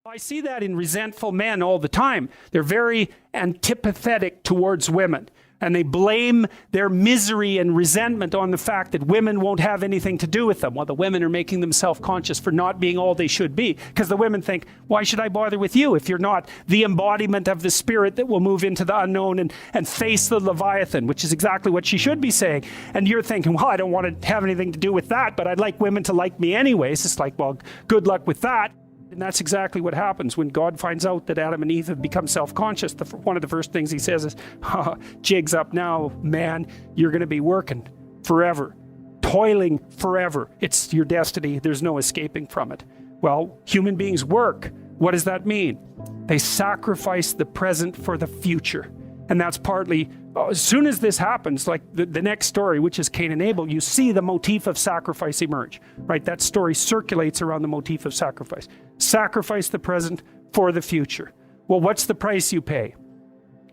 I see that in resentful men all the time. They're very antipathetic towards women. And they blame their misery and resentment on the fact that women won't have anything to do with them, while the women are making them self-conscious for not being all they should be. Because the women think, why should I bother with you if you're not the embodiment of the spirit that will move into the unknown and face the Leviathan, which is exactly what she should be saying. And you're thinking, well, I don't want to have anything to do with that, but I'd like women to like me anyways. It's like, well, good luck with that. And that's exactly what happens when God finds out that Adam and Eve have become self-conscious. One of the first things he says is, jig's up now, man. You're going to be working forever, toiling forever. It's your destiny. There's no escaping from it. Well, human beings work. What does that mean? They sacrifice the present for the future. And that's partly, as soon as this happens, like the next story, which is Cain and Abel, you see the motif of sacrifice emerge, right? That story circulates around the motif of sacrifice. Sacrifice the present for the future. Well, what's the price you pay?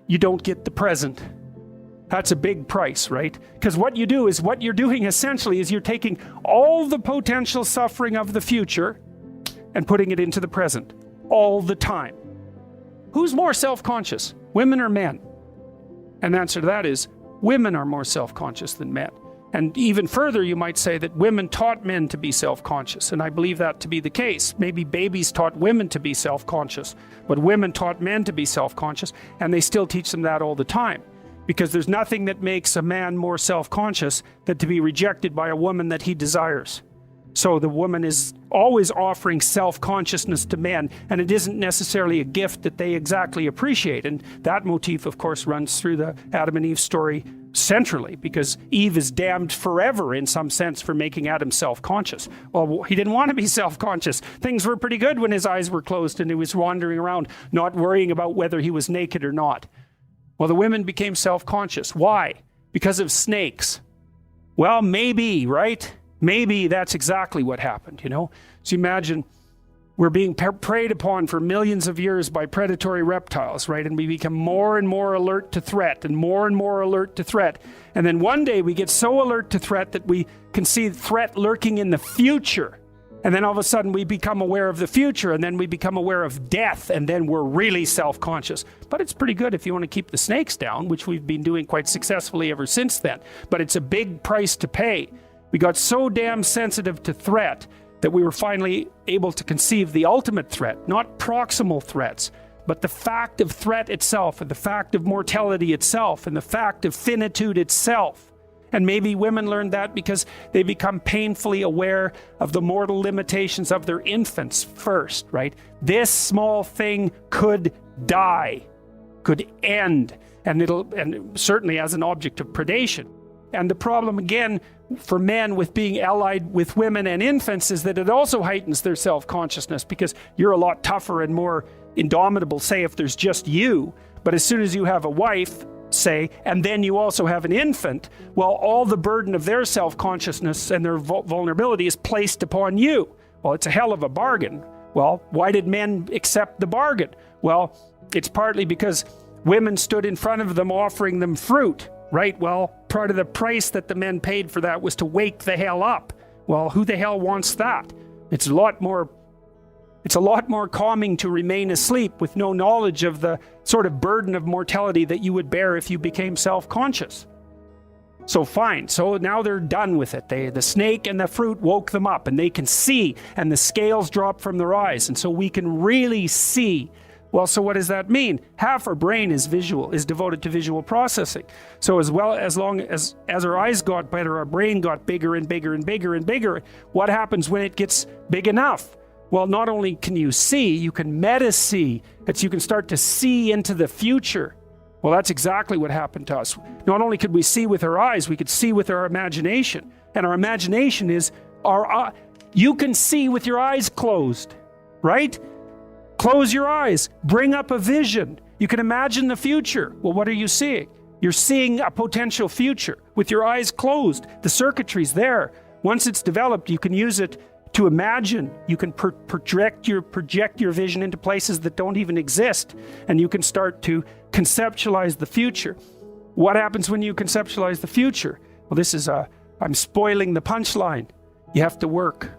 You don't get the present. That's a big price, right? Because what you do is, what you're doing essentially is you're taking all the potential suffering of the future and putting it into the present all the time. Who's more self-conscious, women or men? And the answer to that is, women are more self-conscious than men. And even further, you might say that women taught men to be self-conscious. And I believe that to be the case. Maybe babies taught women to be self-conscious, but women taught men to be self-conscious, and they still teach them that all the time. Because there's nothing that makes a man more self-conscious than to be rejected by a woman that he desires. So the woman is always offering self-consciousness to men, and it isn't necessarily a gift that they exactly appreciate. And that motif, of course, runs through the Adam and Eve story centrally, because Eve is damned forever in some sense for making Adam self-conscious. Well, he didn't want to be self-conscious. Things were pretty good when his eyes were closed and he was wandering around, not worrying about whether he was naked or not. Well, the women became self-conscious. Why? Because of snakes. Well, maybe, right? Maybe that's exactly what happened, you know? So imagine we're being preyed upon for millions of years by predatory reptiles, right? And we become more and more alert to threat and more alert to threat. And then one day we get so alert to threat that we can see threat lurking in the future. And then all of a sudden we become aware of the future, and then we become aware of death, and then we're really self-conscious. But it's pretty good if you want to keep the snakes down, which we've been doing quite successfully ever since then. But it's a big price to pay. We got so damn sensitive to threat that we were finally able to conceive the ultimate threat, not proximal threats, but the fact of threat itself, and the fact of mortality itself, and the fact of finitude itself. And maybe women learned that because they become painfully aware of the mortal limitations of their infants first, right? This small thing could die, could end, and certainly as an object of predation. And the problem again for men with being allied with women and infants is that it also heightens their self-consciousness, because you're a lot tougher and more indomitable, say, if there's just you. But as soon as you have a wife, say, and then you also have an infant, well, all the burden of their self-consciousness and their vulnerability is placed upon you. Well, it's a hell of a bargain. Well, why did men accept the bargain? Well, it's partly because women stood in front of them offering them fruit. Right, well, part of the price that the men paid for that was to wake the hell up. Well, who the hell wants that? It's a lot more calming to remain asleep with no knowledge of the sort of burden of mortality that you would bear if you became self-conscious. So fine, so now they're done with it. The snake and the fruit woke them up, and they can see, and the scales drop from their eyes, and so we can really see. Well, so what does that mean? Half our brain is devoted to visual processing. So as long as our eyes got better, our brain got bigger and bigger and bigger and bigger. What happens when it gets big enough? Well, not only can you see, you can meta-see. You can start to see into the future. Well, that's exactly what happened to us. Not only could we see with our eyes, we could see with our imagination. And our imagination is you can see with your eyes closed, right? Close your eyes, bring up a vision. You can imagine the future. Well, what are you seeing? You're seeing a potential future with your eyes closed. The circuitry's there. Once it's developed, you can use it to imagine. You can project your vision into places that don't even exist, and you can start to conceptualize the future. What happens when you conceptualize the future? Well, I'm spoiling the punchline. You have to work.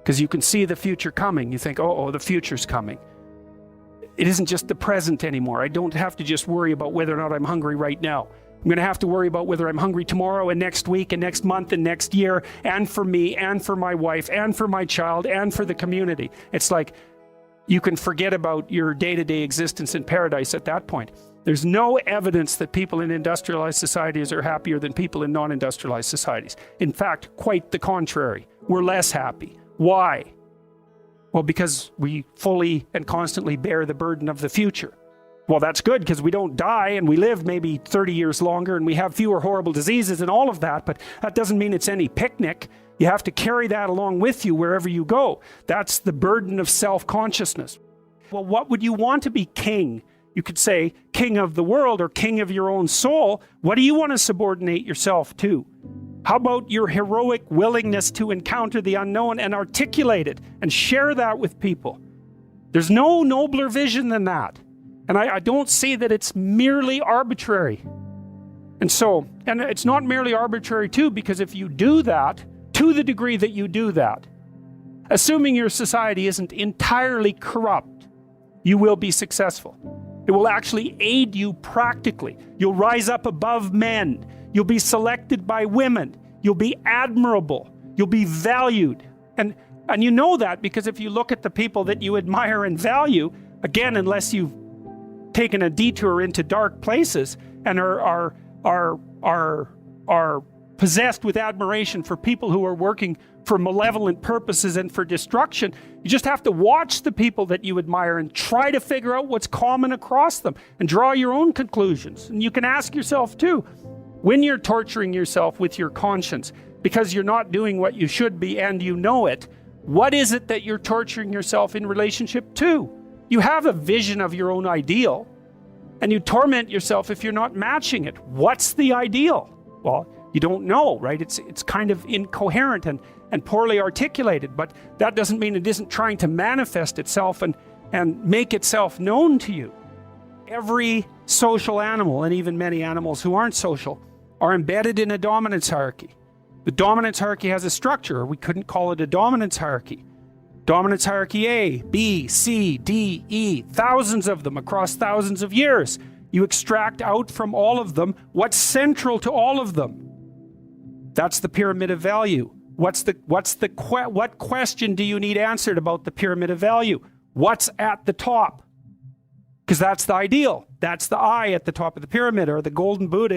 because you can see the future coming. You think, oh, the future's coming. It isn't just the present anymore. I don't have to just worry about whether or not I'm hungry right now. I'm going to have to worry about whether I'm hungry tomorrow and next week and next month and next year, and for me and for my wife and for my child and for the community. It's like you can forget about your day-to-day existence in paradise at that point. There's no evidence that people in industrialized societies are happier than people in non-industrialized societies. In fact, quite the contrary. We're less happy. Why? Well, because we fully and constantly bear the burden of the future. Well, that's good because we don't die and we live maybe 30 years longer and we have fewer horrible diseases and all of that, but that doesn't mean it's any picnic. You have to carry that along with you wherever you go. That's the burden of self-consciousness. Well, what would you want to be king? You could say king of the world or king of your own soul. What do you want to subordinate yourself to? How about your heroic willingness to encounter the unknown and articulate it and share that with people? There's no nobler vision than that. And I don't see that it's merely arbitrary. And it's not merely arbitrary too, because if you do that, to the degree that you do that, assuming your society isn't entirely corrupt, you will be successful. It will actually aid you practically. You'll rise up above men. You'll be selected by women. You'll be admirable. You'll be valued. And you know that because if you look at the people that you admire and value, again, unless you've taken a detour into dark places and are possessed with admiration for people who are working for malevolent purposes and for destruction, you just have to watch the people that you admire and try to figure out what's common across them and draw your own conclusions. And you can ask yourself too, when you're torturing yourself with your conscience because you're not doing what you should be and you know it, what is it that you're torturing yourself in relationship to? You have a vision of your own ideal, and you torment yourself if you're not matching it. What's the ideal? Well, you don't know, right? It's kind of incoherent and poorly articulated, but that doesn't mean it isn't trying to manifest itself and make itself known to you. Every social animal, and even many animals who aren't social, are embedded in a dominance hierarchy. The dominance hierarchy has a structure. We couldn't call it a dominance hierarchy. Dominance hierarchy A, B, C, D, E, thousands of them across thousands of years. You extract out from all of them what's central to all of them. That's the pyramid of value. What question do you need answered about the pyramid of value? What's at the top? Because that's the ideal. That's the I at the top of the pyramid, or the golden Buddha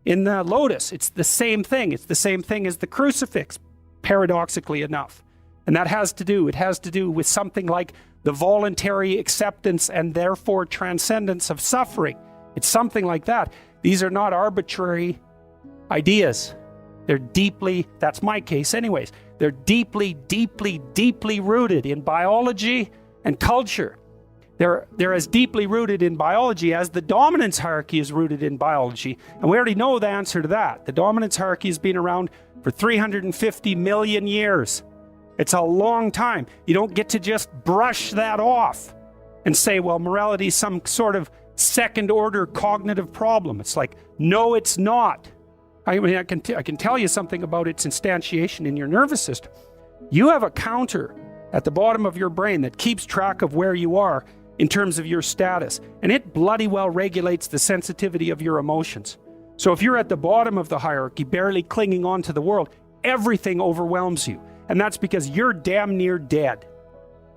in the lotus. It's the same thing. It's the same thing as the crucifix, paradoxically enough. And it has to do with something like the voluntary acceptance and therefore transcendence of suffering. It's something like that. These are not arbitrary ideas. They're deeply, that's my case anyways, they're deeply, deeply, deeply rooted in biology and culture. They're as deeply rooted in biology as the dominance hierarchy is rooted in biology. And we already know the answer to that. The dominance hierarchy has been around for 350 million years. It's a long time. You don't get to just brush that off and say, well, morality is some sort of second-order cognitive problem. It's like, no, it's not. I mean, I can tell you something about its instantiation in your nervous system. You have a counter at the bottom of your brain that keeps track of where you are in terms of your status, and it bloody well regulates the sensitivity of your emotions. So if you're at the bottom of the hierarchy, barely clinging on to the world, everything overwhelms you. And that's because you're damn near dead.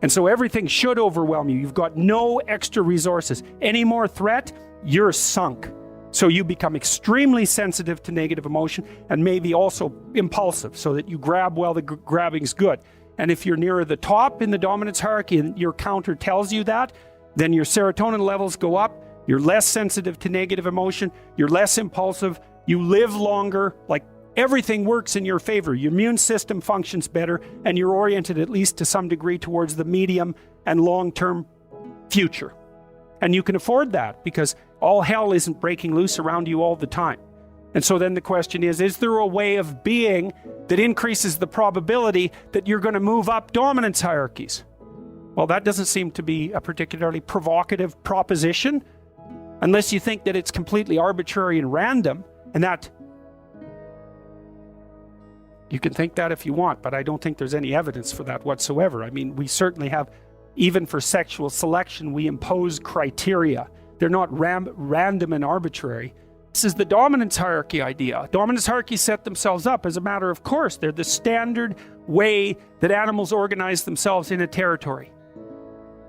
And so everything should overwhelm you. You've got no extra resources. Any more threat, you're sunk. So you become extremely sensitive to negative emotion and maybe also impulsive, so that you grab while the grabbing's good. And if you're nearer the top in the dominance hierarchy and your counter tells you that, then your serotonin levels go up, you're less sensitive to negative emotion, you're less impulsive, you live longer, like everything works in your favor. Your immune system functions better, and you're oriented at least to some degree towards the medium and long-term future. And you can afford that because all hell isn't breaking loose around you all the time. And so then the question is there a way of being that increases the probability that you're going to move up dominance hierarchies? Well, that doesn't seem to be a particularly provocative proposition, unless you think that it's completely arbitrary and random, and that You can think that if you want, but I don't think there's any evidence for that whatsoever. I mean, we certainly have, even for sexual selection, we impose criteria. They're not random and arbitrary. This is the dominance hierarchy idea. Dominance hierarchies set themselves up as a matter of course. They're the standard way that animals organize themselves in a territory.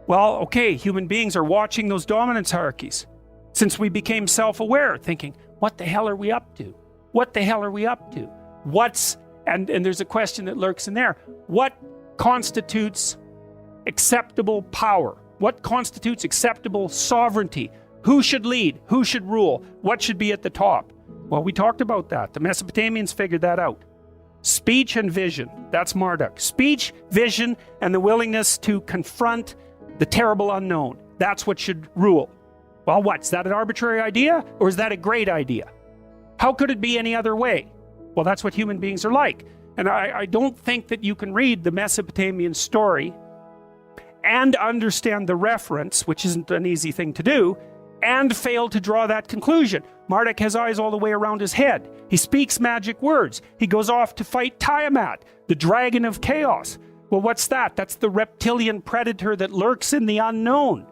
Well, okay, human beings are watching those dominance hierarchies since we became self-aware, thinking, what the hell are we up to? What the hell are we up to? And there's a question that lurks in there. What constitutes acceptable power? What constitutes acceptable sovereignty? Who should lead? Who should rule? What should be at the top? Well, we talked about that. The Mesopotamians figured that out. Speech and vision, that's Marduk. Speech, vision, and the willingness to confront the terrible unknown. That's what should rule. Well, is that an arbitrary idea, or is that a great idea? How could it be any other way? Well, that's what human beings are like. And I don't think that you can read the Mesopotamian story and understand the reference, which isn't an easy thing to do, and fail to draw that conclusion. Marduk has eyes all the way around his head. He speaks magic words. He goes off to fight Tiamat, the dragon of chaos. Well, what's that? That's the reptilian predator that lurks in the unknown.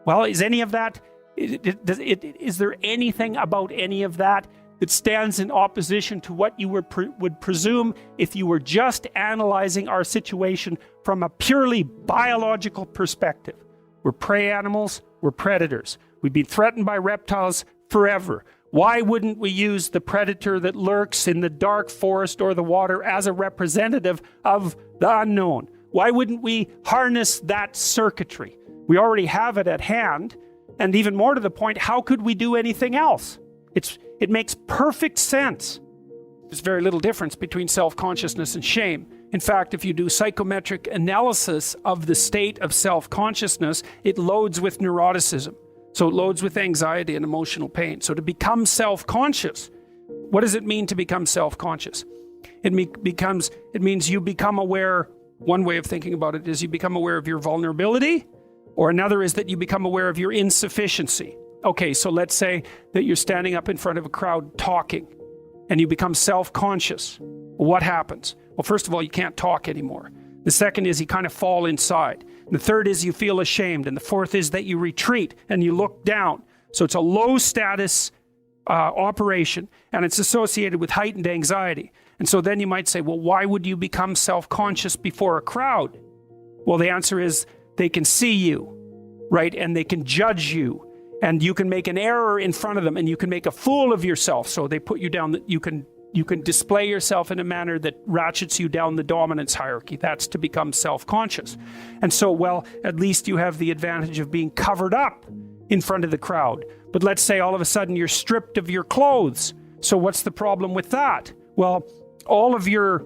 Well, is any of that, is there anything about any of that that stands in opposition to what you would presume if you were just analyzing our situation from a purely biological perspective? We're prey animals, we're predators. We've been threatened by reptiles forever. Why wouldn't we use the predator that lurks in the dark forest or the water as a representative of the unknown? Why wouldn't we harness that circuitry? We already have it at hand, and even more to the point, how could we do anything else? It makes perfect sense. There's very little difference between self-consciousness and shame. In fact, if you do psychometric analysis of the state of self-consciousness, it loads with neuroticism. So it loads with anxiety and emotional pain. So to become self-conscious, what does it mean to become self-conscious? It means you become aware. One way of thinking about it is you become aware of your vulnerability, or another is that you become aware of your insufficiency. Okay, so let's say that you're standing up in front of a crowd talking, and you become self-conscious. What happens? Well, first of all, you can't talk anymore. The second is you kind of fall inside. The third is you feel ashamed. And the fourth is that you retreat and you look down. So it's a low status operation, and it's associated with heightened anxiety. And so then you might say, well, why would you become self-conscious before a crowd? Well, the answer is they can see you, right? And they can judge you. And you can make an error in front of them, and you can make a fool of yourself. So they put you down, that you can display yourself in a manner that ratchets you down the dominance hierarchy. That's to become self-conscious. And so, well, at least you have the advantage of being covered up in front of the crowd. But let's say all of a sudden you're stripped of your clothes. So what's the problem with that? Well, all of your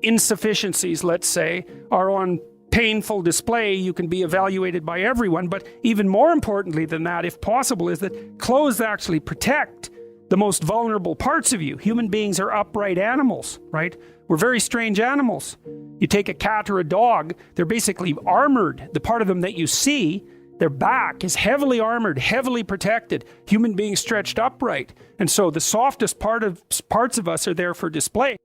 insufficiencies, let's say, are on painful display. You can be evaluated by everyone. But even more importantly than that, if possible, is that clothes actually protect the most vulnerable parts of you. Human beings are upright animals, right? We're very strange animals. You take a cat or a dog, they're basically armored. The part of them that you see, their back is heavily armored, heavily protected. Human beings stretched upright. And so the softest parts of us are there for display.